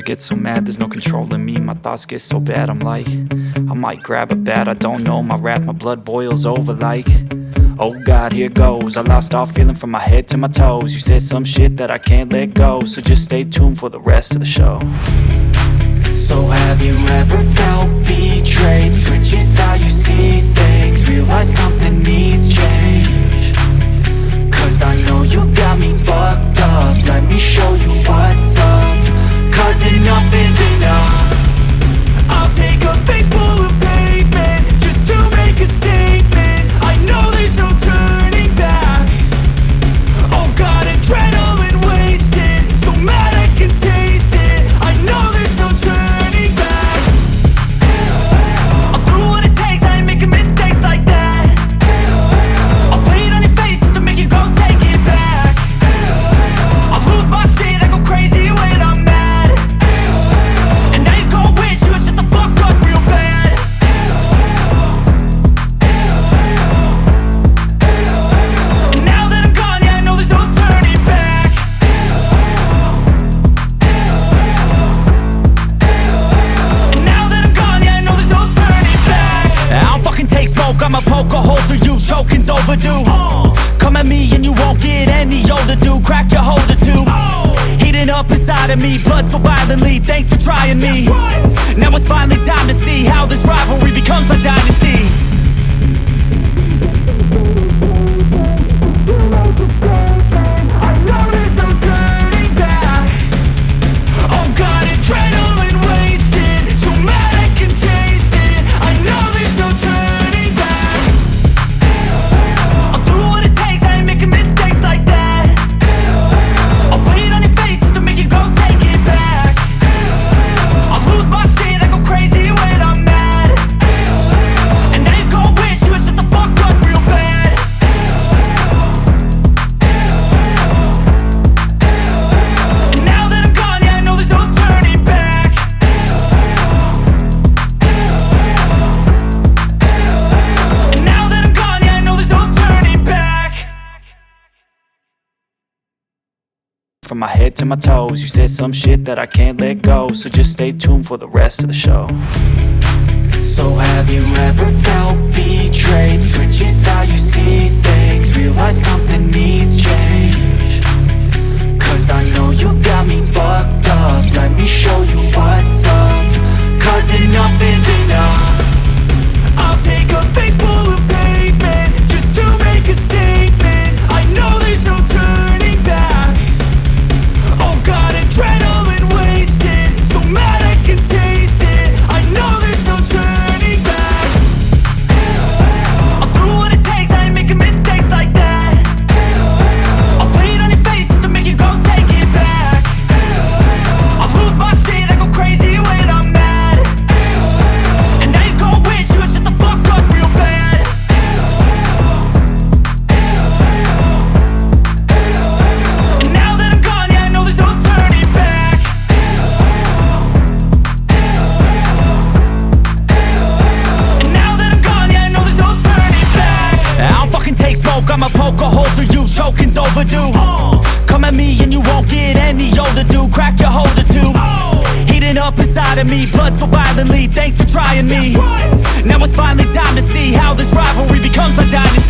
get so mad, there's no controlling me. My thoughts get so bad, I'm like, I might grab a bat, I don't know. My wrath, my blood boils over like, oh God, here goes. I lost all feeling from my head to my toes. You said some shit that I can't let go, so just stay tuned for the rest of the show. So have you ever felt betrayed? Switches how you see things, realize something needs change. Cause I know you got me fucked up, let me show you what's up. Cause enough is enough. I'll take a face full of pavement just to make a statement. I know there's no turning back. Oh God, adrenaline wasted, so mad I can taste it. I know there's no turning back. I'll do what it takes, I ain't making mistakes like that. I'll play it on your face to make you go take it back. I'll lose my shit, I go crazy when I'm mad. And now you go wish you would shut the fuck up real bad. And now that I'm gone, yeah, I know there's no turning back. And now that I'm gone, yeah, I know there's no turning back. I don't fucking take smoke, I'ma poke a hole through you, choking's overdue. Come at me and you won't get any older, dude. Crack your holder too. Heating up inside of me, blood so violently, thanks for trying me. Now it's finally time to see how this rivalry becomes a dynasty. I know there's no turning back. Oh God, adrenaline wasted, so mad I can taste it. I know there's no turning back. I'll do what it takes, I ain't making mistakes like that. I'll play it on your face to make you go take it back. I'll lose my shit, I go crazy when I'm mad. And now you go wish you would shut the fuck up real bad. And now that I'm gone, yeah, I know there's no turning back. And now that I'm gone, yeah, I know there's no turning back. From my head to my toes, you said some shit that I can't let go, so just stay tuned for the rest of the show. So have you ever felt betrayed? Switches how you see things, realize something needs change. Cause I know you got me fucked up, let me show you what's up. Cause enough is enough. I'll take a face full of pavement just to make a statement. I know there's no turning back. Oh God, adrenaline wasted, so mad I can taste it. I know there's no turning back. I'll do what it takes, I ain't making mistakes like that. I'll play it on your face to make you go take it back. I'll lose my shit, I go crazy when I'm mad. And now you go wish you would shut the fuck up real bad. And now that I'm gone, yeah, I know there's no turning back. And now that I'm gone, yeah, I know there's no turning back. I don't fucking take smoke, I'ma poke a hole through you, choking's overdue. Come at me and you won't get any older, dude. Crack your holder too. Heating up inside of me, blood so violently, thanks for trying me. Now it's finally time to see how this rivalry becomes a dynasty.